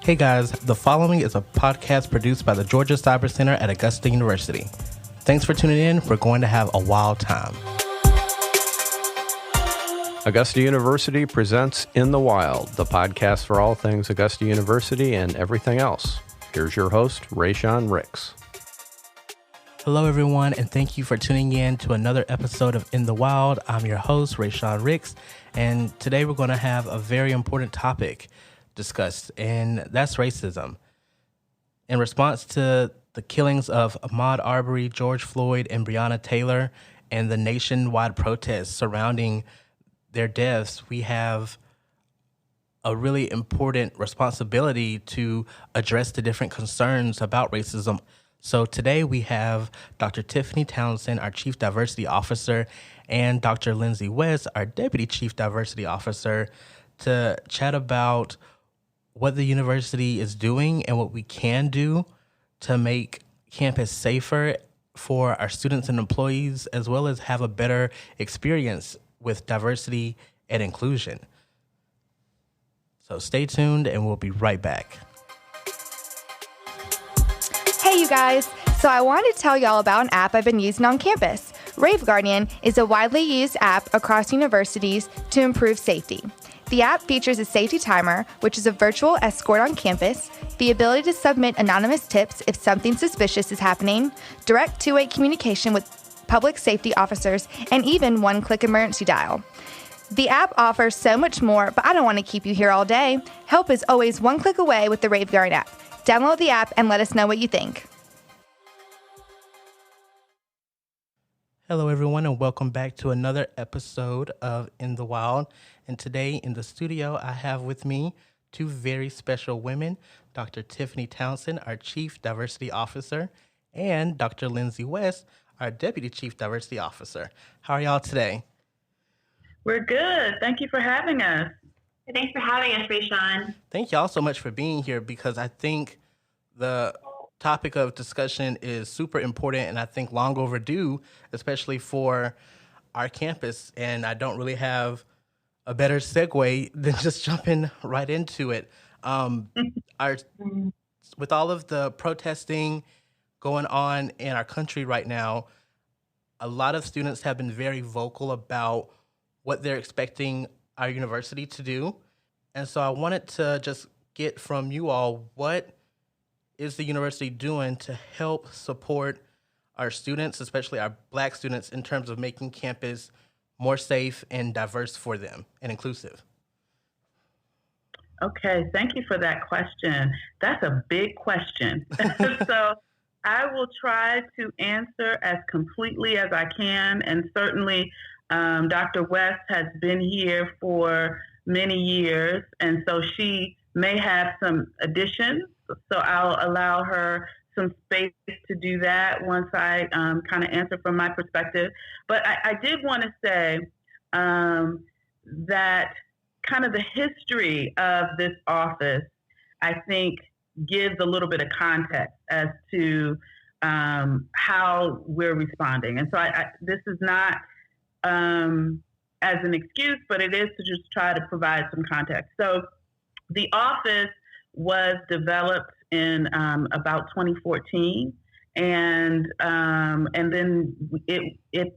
Hey guys, the following is a podcast produced by the Georgia Cyber Center at Augusta University. Thanks for tuning in. We're going to have a wild time. Augusta University presents In the Wild, the podcast for all things Augusta University and everything else. Here's your host, Raysean Ricks. Hello everyone, and thank you for tuning in to another episode of In the Wild. I'm your host, Raysean Ricks, and today we're going to have a very important topic discussed, and that's racism. In response to the killings of Ahmaud Arbery, George Floyd, and Breonna Taylor, and the nationwide protests surrounding their deaths, we have a really important responsibility to address the different concerns about racism. So today we have Dr. Tiffany Townsend, our Chief Diversity Officer, and Dr. Lindsey West, our Deputy Chief Diversity Officer, to chat about what the university is doing and what we can do to make campus safer for our students and employees, as well as have a better experience with diversity and inclusion. So stay tuned and we'll be right back. Hey you guys, so I wanted to tell y'all about an app I've been using on campus. Rave Guardian is a widely used app across universities to improve safety. The app features a safety timer, which is a virtual escort on campus, the ability to submit anonymous tips if something suspicious is happening, direct two-way communication with public safety officers, and even one-click emergency dial. The app offers so much more, but I don't want to keep you here all day. Help is always one click away with the Rave Guardian app. Download the app and let us know what you think. Hello, everyone, and welcome back to another episode of In the Wild. And today in the studio, I have with me two very special women, Dr. Tiffany Townsend, our Chief Diversity Officer, and Dr. Lindsey West, our Deputy Chief Diversity Officer. How are y'all today? We're good. Thank you for having us. Thanks for having us, Raysean. Thank y'all so much for being here, because I think the topic of discussion is super important and I think long overdue, especially for our campus. And I don't really have a better segue than just jumping right into it. With all of the protesting going on in our country right now, a lot of students have been very vocal about what they're expecting our university to do. And so I wanted to just get from you all, what is the university doing to help support our students, especially our Black students, in terms of making campus more safe and diverse for them and inclusive? Okay, thank you for that question. That's a big question. So I will try to answer as completely as I can. And certainly Dr. West has been here for many years, and so she may have some additions. So I'll allow her some space to do that once I kind of answer from my perspective. But I did want to say that kind of the history of this office, I think, gives a little bit of context as to how we're responding. And so this is not as an excuse, but it is to just try to provide some context. So the office was developed in about 2014, and then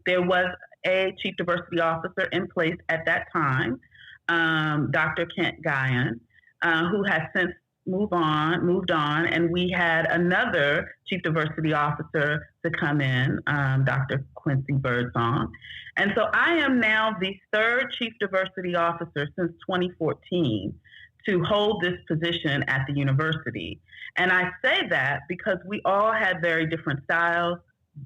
there was a Chief Diversity Officer in place at that time, Dr. Kent Guyon, who has since moved on, and we had another Chief Diversity Officer to come in, Dr. Quincy Birdsong. And so I am now the third Chief Diversity Officer since 2014 to hold this position at the university. And I say that because we all had very different styles,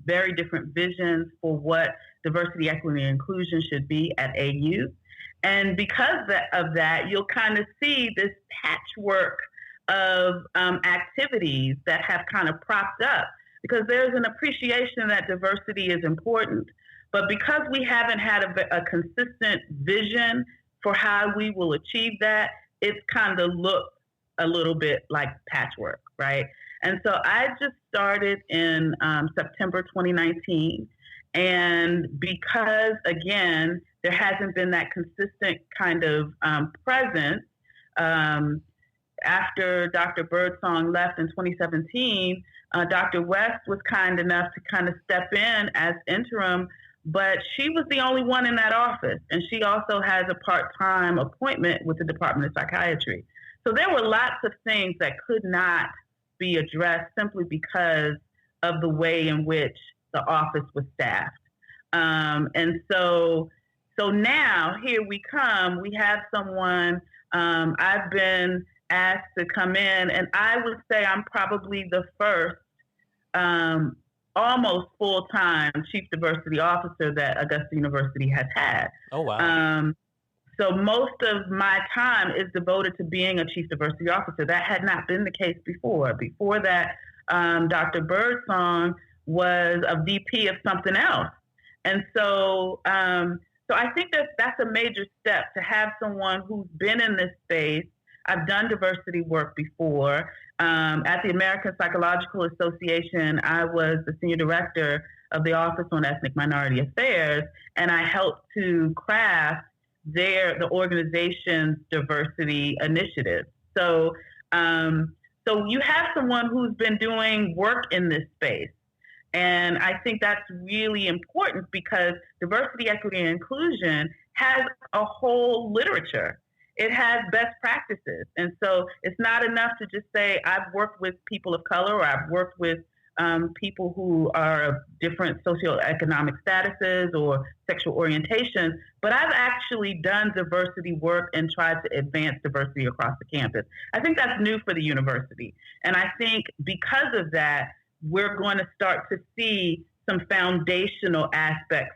very different visions for what diversity, equity, and inclusion should be at AU. And because of that, you'll kind of see this patchwork of activities that have kind of propped up, because there's an appreciation that diversity is important. But because we haven't had a consistent vision for how we will achieve that, it's kind of looked a little bit like patchwork, right? And so I just started in September 2019. And because, again, there hasn't been that consistent kind of presence, after Dr. Birdsong left in 2017, Dr. West was kind enough to kind of step in as interim, but she was the only one in that office. And she also has a part-time appointment with the Department of Psychiatry. So there were lots of things that could not be addressed simply because of the way in which the office was staffed. And so now here we come, we have someone, I've been asked to come in, and I would say I'm probably the first almost full-time chief diversity officer that Augusta University has had. Oh, wow. So most of my time is devoted to being a chief diversity officer. That had not been the case before. Before that, Dr. Birdsong was a VP of something else. And so I think that that's a major step to have someone who's been in this space. I've done diversity work before. At the American Psychological Association, I was the senior director of the Office on Ethnic Minority Affairs, and I helped to craft the organization's diversity initiative. So you have someone who's been doing work in this space. And I think that's really important because diversity, equity, and inclusion has a whole literature. It has best practices. And so it's not enough to just say, I've worked with people of color, or I've worked with people who are of different socioeconomic statuses or sexual orientations, but I've actually done diversity work and tried to advance diversity across the campus. I think that's new for the university. And I think because of that, we're going to start to see some foundational aspects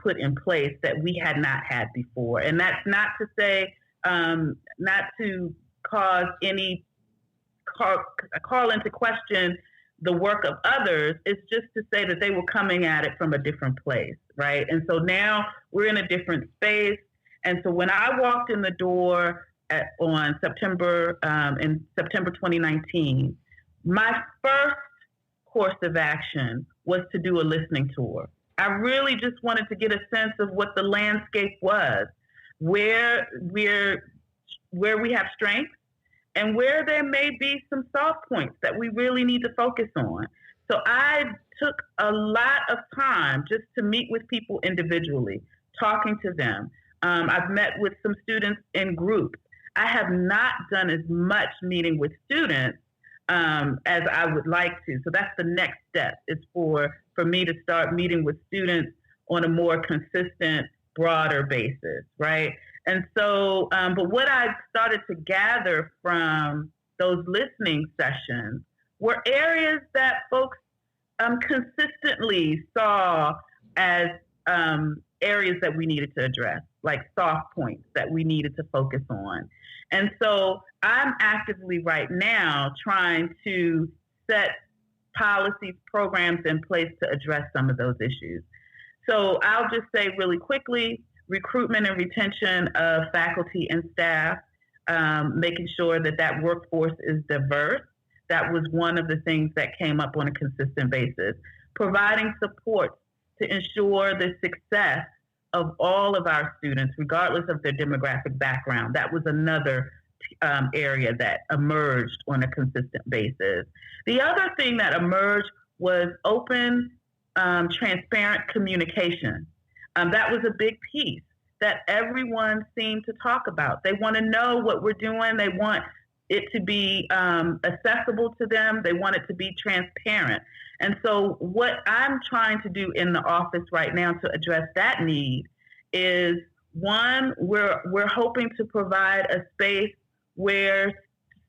put in place that we had not had before. And that's not to say, not to cause any call into question the work of others. It's just to say that they were coming at it from a different place, right? And so now we're in a different space. And so when I walked in the door in September 2019, my first course of action was to do a listening tour. I really just wanted to get a sense of what the landscape was, where we have strengths and where there may be some soft points that we really need to focus on. So I took a lot of time just to meet with people individually, talking to them. I've met with some students in groups. I have not done as much meeting with students as I would like to. So that's the next step, is for me to start meeting with students on a more consistent, broader basis, right? And so, but what I started to gather from those listening sessions were areas that folks consistently saw as areas that we needed to address, like soft points that we needed to focus on. And so I'm actively right now trying to set policies, programs in place to address some of those issues. So I'll just say really quickly, recruitment and retention of faculty and staff, making sure that workforce is diverse. That was one of the things that came up on a consistent basis. Providing support to ensure the success of all of our students, regardless of their demographic background. That was another area that emerged on a consistent basis. The other thing that emerged was open, transparent communication. That was a big piece that everyone seemed to talk about. They want to know what we're doing. They want it to be accessible to them. They want it to be transparent. And so what I'm trying to do in the office right now to address that need is, one, we're hoping to provide a space where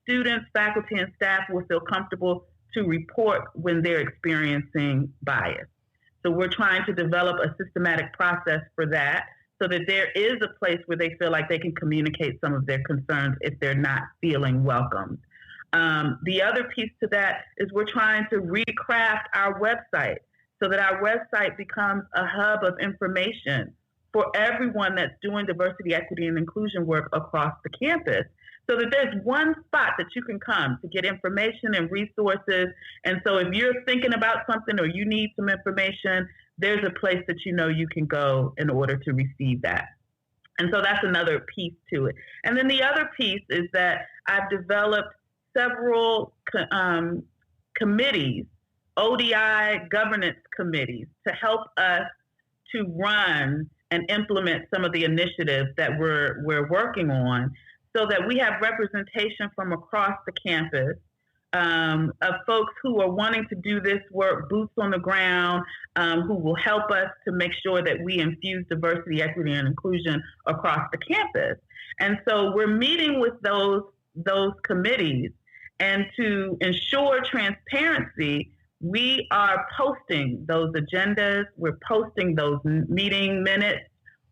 students, faculty, and staff will feel comfortable to report when they're experiencing bias. So we're trying to develop a systematic process for that, so that there is a place where they feel like they can communicate some of their concerns if they're not feeling welcomed. The other piece to that is we're trying to recraft our website so that our website becomes a hub of information for everyone that's doing diversity, equity, and inclusion work across the campus, so that there's one spot that you can come to get information and resources. And so if you're thinking about something or you need some information, there's a place that you know you can go in order to receive that. And so that's another piece to it. And then the other piece is that I've developed several committees, ODI governance committees, to help us to run and implement some of the initiatives that we're working on, so that we have representation from across the campus of folks who are wanting to do this work, boots on the ground, who will help us to make sure that we infuse diversity, equity, and inclusion across the campus. And so we're meeting with those committees, and to ensure transparency, we are posting those agendas, we're posting those meeting minutes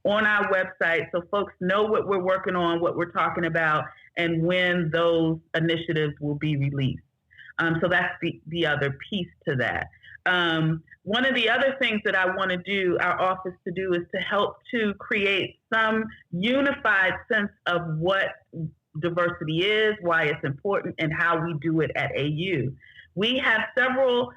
on our website so folks know what we're working on, what we're talking about, and when those initiatives will be released. So that's the other piece to that. One of the other things that I want to do, our office to do, is to help to create some unified sense of what diversity is, why it's important, and how we do it at AU. We have several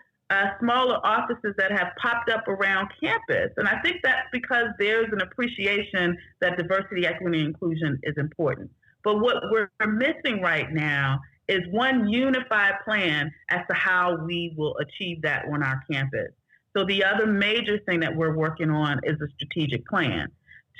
smaller offices that have popped up around campus. And I think that's because there's an appreciation that diversity, equity, and inclusion is important. But what we're missing right now is one unified plan as to how we will achieve that on our campus. So the other major thing that we're working on is a strategic plan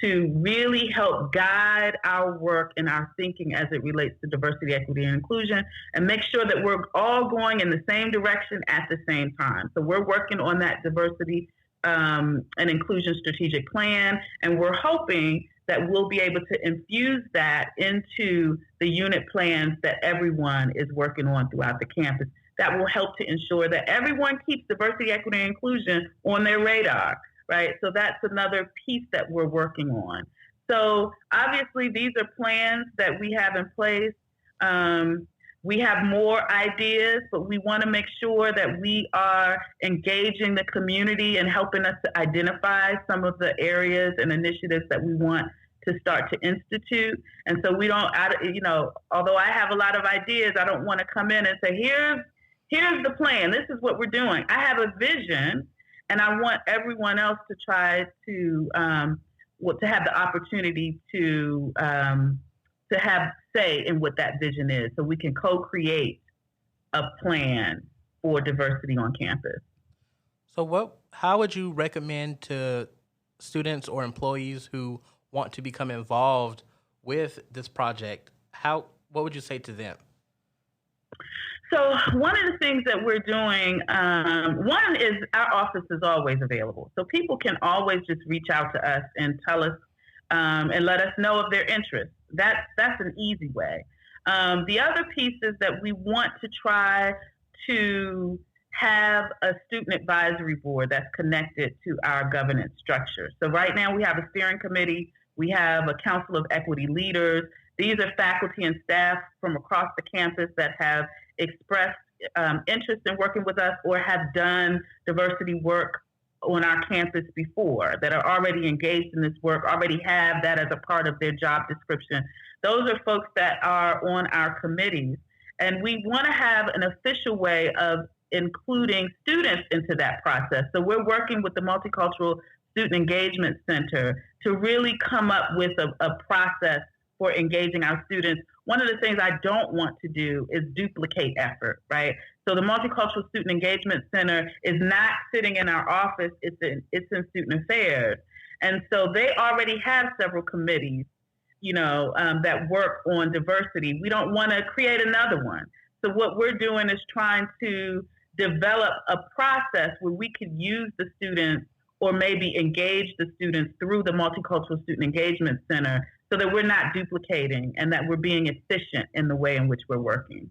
to really help guide our work and our thinking as it relates to diversity, equity, and inclusion, and make sure that we're all going in the same direction at the same time. So we're working on that diversity and inclusion strategic plan, and we're hoping that we'll be able to infuse that into the unit plans that everyone is working on throughout the campus. That will help to ensure that everyone keeps diversity, equity, and inclusion on their radar, right? So that's another piece that we're working on. So obviously these are plans that we have in place. We have more ideas, but we want to make sure that we are engaging the community and helping us to identify some of the areas and initiatives that we want to start to institute. And so we don't, although I have a lot of ideas, I don't want to come in and say, here's the plan. This is what we're doing. I have a vision, and I want everyone else to try to have the opportunity to have say in what that vision is, so we can co-create a plan for diversity on campus. So how would you recommend to students or employees who want to become involved with this project? What would you say to them? So one of the things that we're doing, one is our office is always available. So people can always just reach out to us and tell us and let us know of their interest. That's an easy way. The other piece is that we want to try to have a student advisory board that's connected to our governance structure. So right now we have a steering committee. We have a council of equity leaders. These are faculty and staff from across the campus that have expressed interest in working with us or have done diversity work on our campus before, that are already engaged in this work, already have that as a part of their job description. Those are folks that are on our committees. And we want to have an official way of including students into that process. So we're working with the Multicultural Student Engagement Center to really come up with a process for engaging our students. One of the things I don't want to do is duplicate effort, right? So the Multicultural Student Engagement Center is not sitting in our office, it's in Student Affairs. And so they already have several committees, that work on diversity. We don't want to create another one. So what we're doing is trying to develop a process where we could use the students or maybe engage the students through the Multicultural Student Engagement Center so that we're not duplicating and that we're being efficient in the way in which we're working.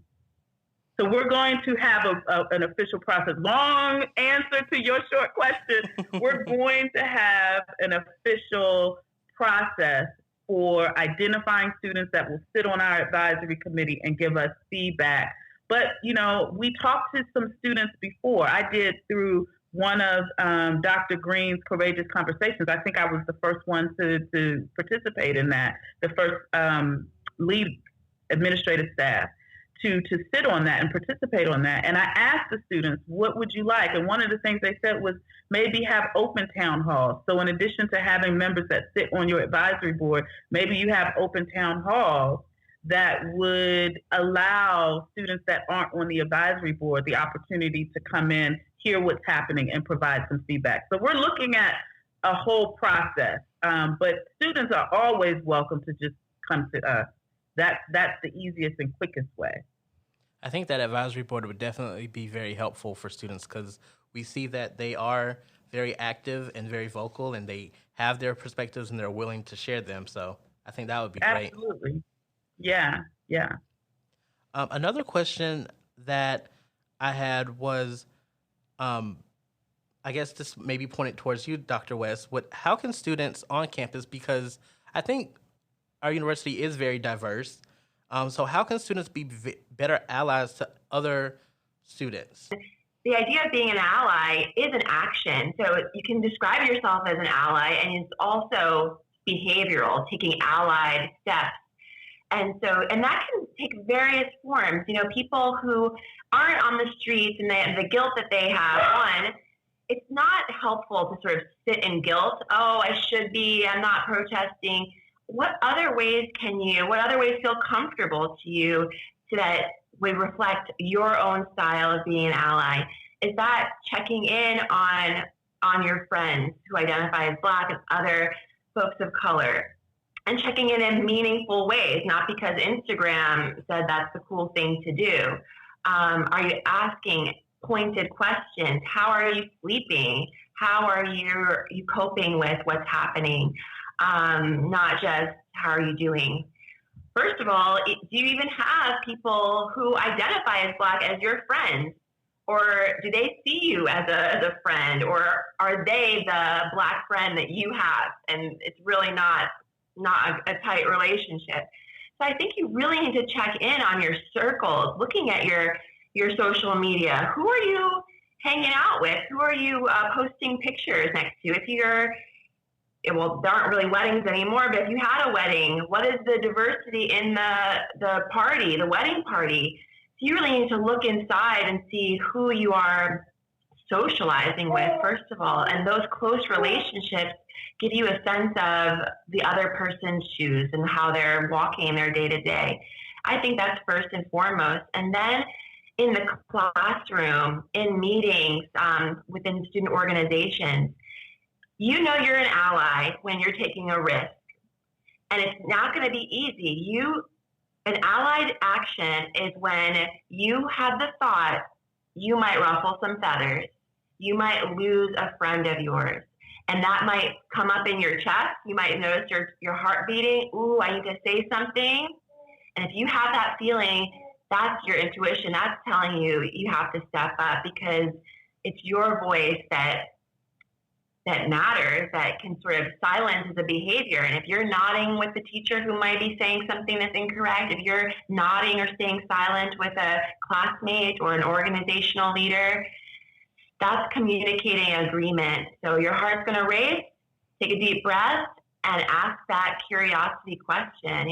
So we're going to have an official process. Long answer to your short question. We're going to have an official process for identifying students that will sit on our advisory committee and give us feedback. But, we talked to some students before. I did through one of Dr. Green's Courageous Conversations. I think I was the first one to participate in that, the first lead administrative staff to sit on that and participate on that. And I asked the students, what would you like? And one of the things they said was maybe have open town halls. So in addition to having members that sit on your advisory board, maybe you have open town halls that would allow students that aren't on the advisory board the opportunity to come in, hear what's happening, and provide some feedback. So we're looking at a whole process, but students are always welcome to just come to us. That's the easiest and quickest way. I think that advisory board would definitely be very helpful for students because we see that they are very active and very vocal, and they have their perspectives and they're willing to share them. So I think that would be great. Absolutely. Yeah. Another question that I had was, I guess this maybe pointed towards you, Dr. West. How can students on campus, because I think our university is very diverse, so how can students be better allies to other students? The idea of being an ally is an action. So you can describe yourself as an ally, and it's also behavioral, taking allied steps. And that can take various forms. People who aren't on the streets and the guilt that they have, it's not helpful to sort of sit in guilt. Oh, I should be, I'm not protesting. What other ways feel comfortable to you so that would reflect your own style of being an ally? Is that checking in on your friends who identify as Black and other folks of color? And checking in meaningful ways, not because Instagram said that's the cool thing to do. Are you asking pointed questions? How are you sleeping? How are you coping with what's happening? Not just how are you doing? First of all, do you even have people who identify as Black as your friends? Or do they see you as a friend? Or are they the Black friend that you have? And it's really not a tight relationship. So I think you really need to check in on your circles, looking at your social media. Who are you hanging out with? Who are you posting pictures next to? There aren't really weddings anymore, but if you had a wedding, what is the diversity in the party, the wedding party? So you really need to look inside and see who you are socializing with, first of all. And those close relationships give you a sense of the other person's shoes and how they're walking their day-to-day. I think that's first and foremost. And then in the classroom, in meetings, within student organizations, you're an ally when you're taking a risk. And it's not going to be easy. An allied action is when you have the thought you might ruffle some feathers, you might lose a friend of yours. And that might come up in your chest. You might notice your heart beating. Ooh, I need to say something. And if you have that feeling, that's your intuition. That's telling you have to step up because it's your voice that matters, that can sort of silence the behavior. And if you're nodding with the teacher who might be saying something that's incorrect, if you're nodding or staying silent with a classmate or an organizational leader, that's communicating agreement. So your heart's going to race, take a deep breath, and ask that curiosity question.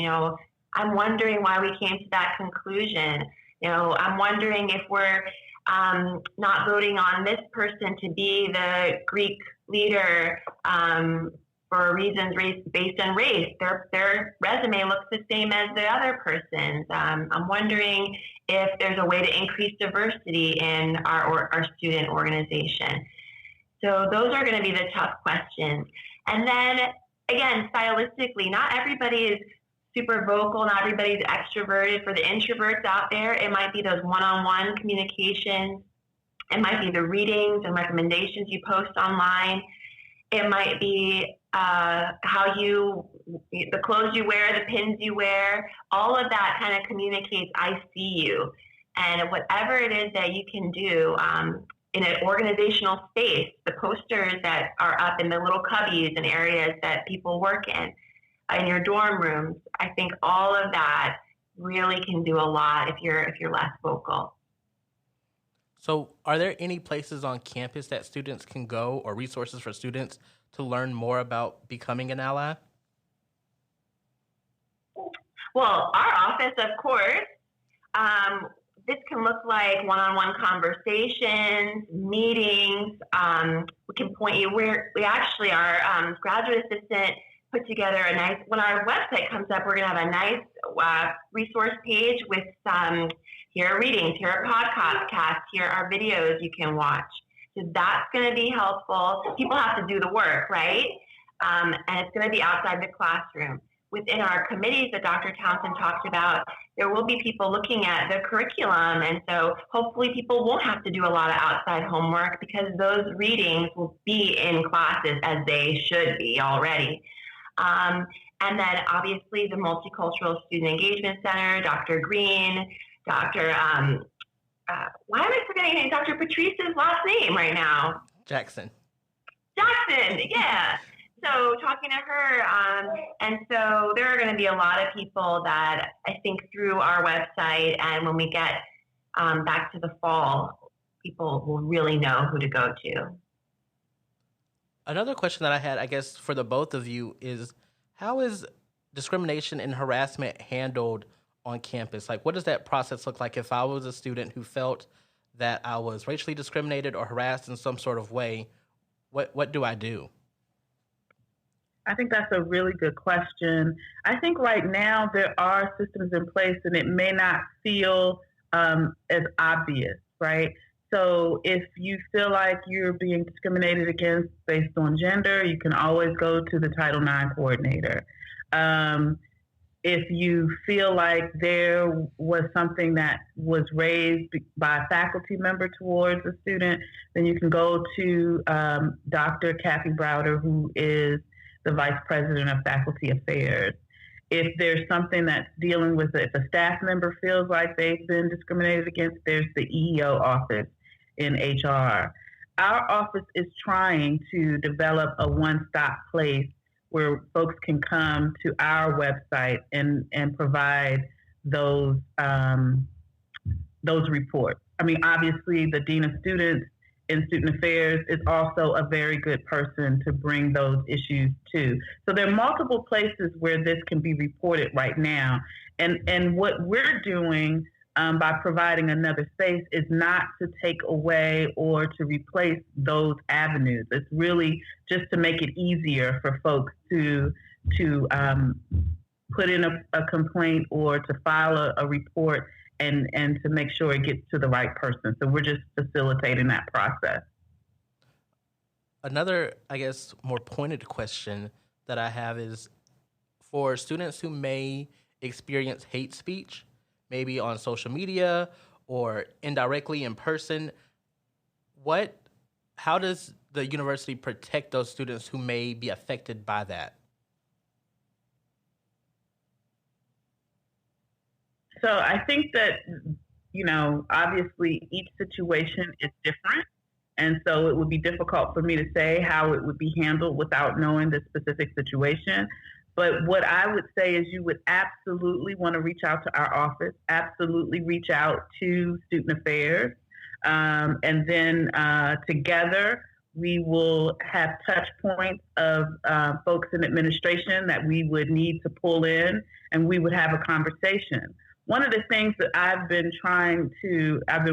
I'm wondering why we came to that conclusion. I'm wondering if we're not voting on this person to be the Greek leader for reasons based on race. Their resume looks the same as the other person's. I'm wondering if there's a way to increase diversity in our student organization. So those are going to be the tough questions. And then, again, stylistically, not everybody is super vocal, not everybody's extroverted. For the introverts out there, it might be those one-on-one communications. It might be the readings and recommendations you post online. It might be the clothes you wear, the pins you wear. All of that kind of communicates, I see you. And whatever it is that you can do in an organizational space, the posters that are up in the little cubbies and areas that people work in your dorm rooms, I think all of that really can do a lot if you're less vocal. So are there any places on campus that students can go or resources for students to learn more about becoming an ally? Well, our office, of course. This can look like one-on-one conversations, meetings. We can point you where we actually, our graduate assistant put together a nice, when our website comes up, we're going to have a nice resource page with here are readings, here are podcasts, here are videos you can watch. So that's going to be helpful. People have to do the work, right? And it's going to be outside the classroom. Within our committees that Dr. Townsend talked about, there will be people looking at the curriculum. And so hopefully people won't have to do a lot of outside homework because those readings will be in classes as they should be already. And then obviously the Multicultural Student Engagement Center, Dr. Green, Dr. Why am I forgetting Dr. Patrice's last name right now? Jackson, yeah. So talking to her, and so there are going to be a lot of people that I think through our website, and when we get back to the fall, people will really know who to go to. Another question that I had, I guess, for the both of you is, how is discrimination and harassment handled on campus? Like, what does that process look like if I was a student who felt that I was racially discriminated or harassed in some sort of way? What do I do? I think that's a really good question. I think right now there are systems in place and it may not feel as obvious, right? So if you feel like you're being discriminated against based on gender, you can always go to the Title IX coordinator. If you feel like there was something that was raised by a faculty member towards a student, then you can go to Dr. Kathy Browder, who is the Vice President of Faculty Affairs. If there's something that's dealing with it, if a staff member feels like they've been discriminated against, there's the EEO office in HR. Our office is trying to develop a one-stop place where folks can come to our website and provide those reports. I mean, obviously, the Dean of Students in Student Affairs is also a very good person to bring those issues to. So there are multiple places where this can be reported right now. And what we're doing by providing another space is not to take away or to replace those avenues. It's really just to make it easier for folks to put in a complaint or to file a report and to make sure it gets to the right person. So we're just facilitating that process. Another, I guess, more pointed question that I have is for students who may experience hate speech, maybe on social media or indirectly in person, how does the university protect those students who may be affected by that? So I think that, obviously each situation is different. And so it would be difficult for me to say how it would be handled without knowing the specific situation. But what I would say is you would absolutely want to reach out to our office, absolutely reach out to Student Affairs. And then together we will have touch points of folks in administration that we would need to pull in, and we would have a conversation. One of the things that I've been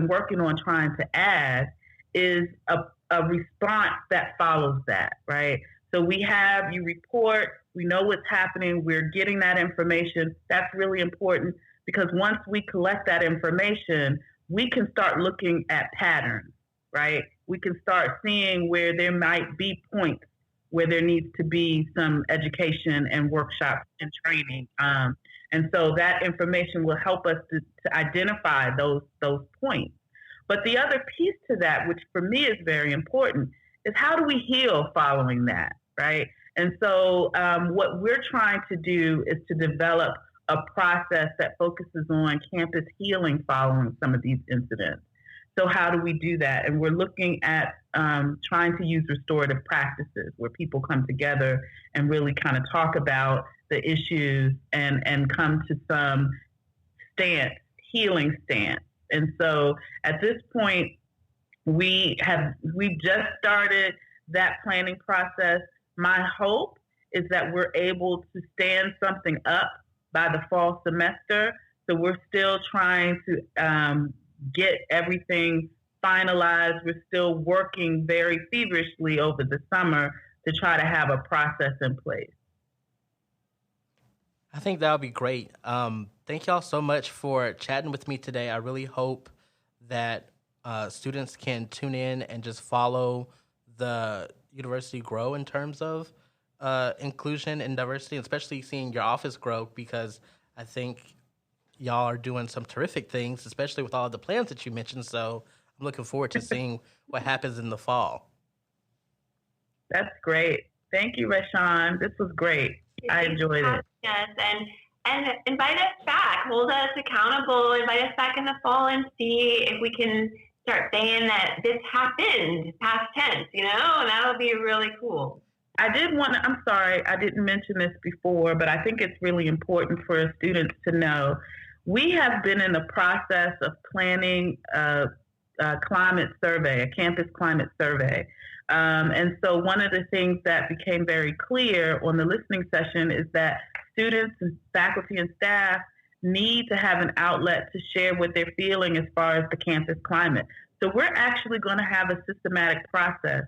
working on trying to add is a response that follows that, right? So you report, we know what's happening, we're getting that information. That's really important because once we collect that information, we can start looking at patterns, right? We can start seeing where there might be points where there needs to be some education and workshops and training. And so that information will help us to identify those points. But the other piece to that, which for me is very important, is how do we heal following that, right? And so what we're trying to do is to develop a process that focuses on campus healing following some of these incidents. So how do we do that? And we're looking at trying to use restorative practices where people come together and really kind of talk about the issues and come to some healing stance. And so at this point, we've just started that planning process. My hope is that we're able to stand something up by the fall semester So we're still trying to get everything finalized. We're still working very feverishly over the summer to try to have a process in place. I think that would be great. Thank y'all so much for chatting with me today. I really hope that students can tune in and just follow the university grow in terms of inclusion and diversity, especially seeing your office grow, because I think y'all are doing some terrific things, especially with all the plans that you mentioned. So I'm looking forward to seeing what happens in the fall. That's great. Thank you, Raysean. This was great. I enjoyed it. Yes, and invite us back. Hold us accountable. Invite us back in the fall and see if we can start saying that this happened, past tense, and that'll be really cool. I'm sorry, I didn't mention this before, but I think it's really important for students to know. We have been in the process of planning a climate survey, a campus climate survey. And so one of the things that became very clear on the listening session is that students and faculty and staff need to have an outlet to share what they're feeling as far as the campus climate. So we're actually going to have a systematic process,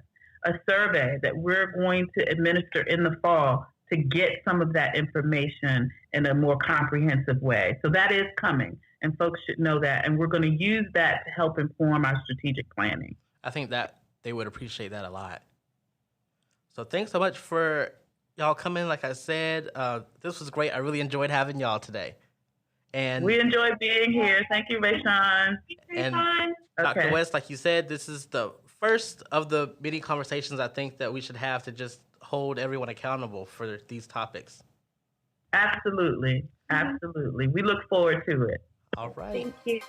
a survey that we're going to administer in the fall to get some of that information in a more comprehensive way. So that is coming, and folks should know that. And we're going to use that to help inform our strategic planning. I think that they would appreciate that a lot. So thanks so much for y'all coming. Like I said, this was great. I really enjoyed having y'all today. And we enjoyed being here. Thank you, Raysean. And Dr. West, like you said, this is the first of the many conversations I think that we should have to just hold everyone accountable for these topics. Absolutely. Absolutely. We look forward to it. All right. Thank you.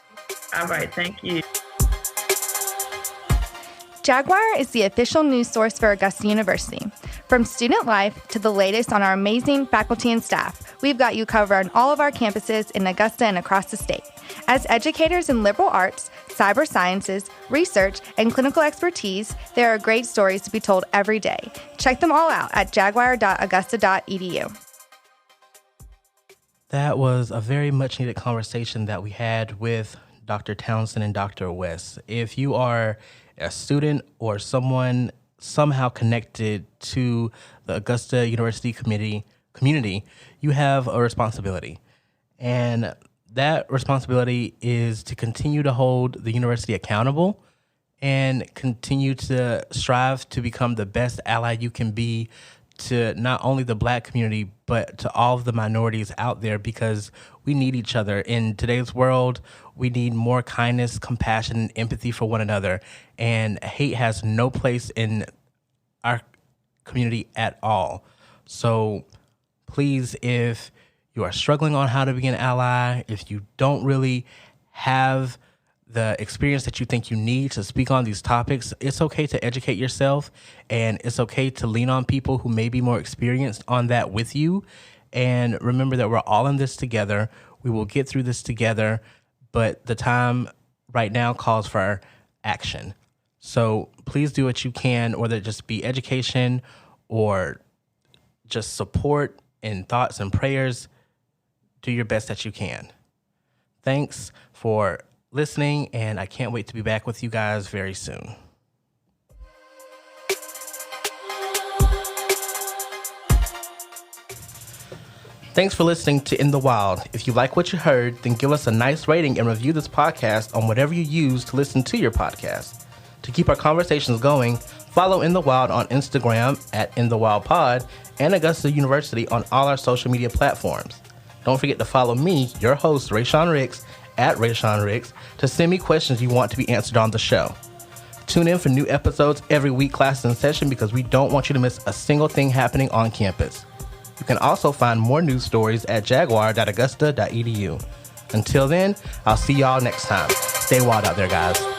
All right. Thank you. Jaguar is the official news source for Augusta University. From student life to the latest on our amazing faculty and staff, we've got you covered on all of our campuses in Augusta and across the state. As educators in liberal arts, cyber sciences, research, and clinical expertise, there are great stories to be told every day. Check them all out at jaguar.augusta.edu. That was a very much needed conversation that we had with Dr. Townsend and Dr. West. If you are a student or someone somehow connected to the Augusta University community, you have a responsibility. And that responsibility is to continue to hold the university accountable and continue to strive to become the best ally you can be to not only the Black community, but to all of the minorities out there, because we need each other. In today's world, we need more kindness, compassion, and empathy for one another. And hate has no place in our community at all. So please, if you are struggling on how to be an ally, if you don't really have the experience that you think you need to speak on these topics, it's okay to educate yourself, and it's okay to lean on people who may be more experienced on that with you. And remember that we're all in this together. We will get through this together, but the time right now calls for action. So please do what you can, whether it just be education or just support and thoughts and prayers. Do your best that you can. Thanks for listening, and I can't wait to be back with you guys very soon. Thanks for listening to In the Wild. If you like what you heard, then give us a nice rating and review this podcast on whatever you use to listen to your podcast. To keep our conversations going, follow In the Wild on Instagram at In the Wild Pod and Augusta University on all our social media platforms. Don't forget to follow me, your host, Raysean Ricks, at Raysean Ricks, to send me questions you want to be answered on the show. Tune in for new episodes every week, class in session, because we don't want you to miss a single thing happening on campus. You can also find more news stories at jaguar.augusta.edu. Until then, I'll see y'all next time. Stay wild out there, guys.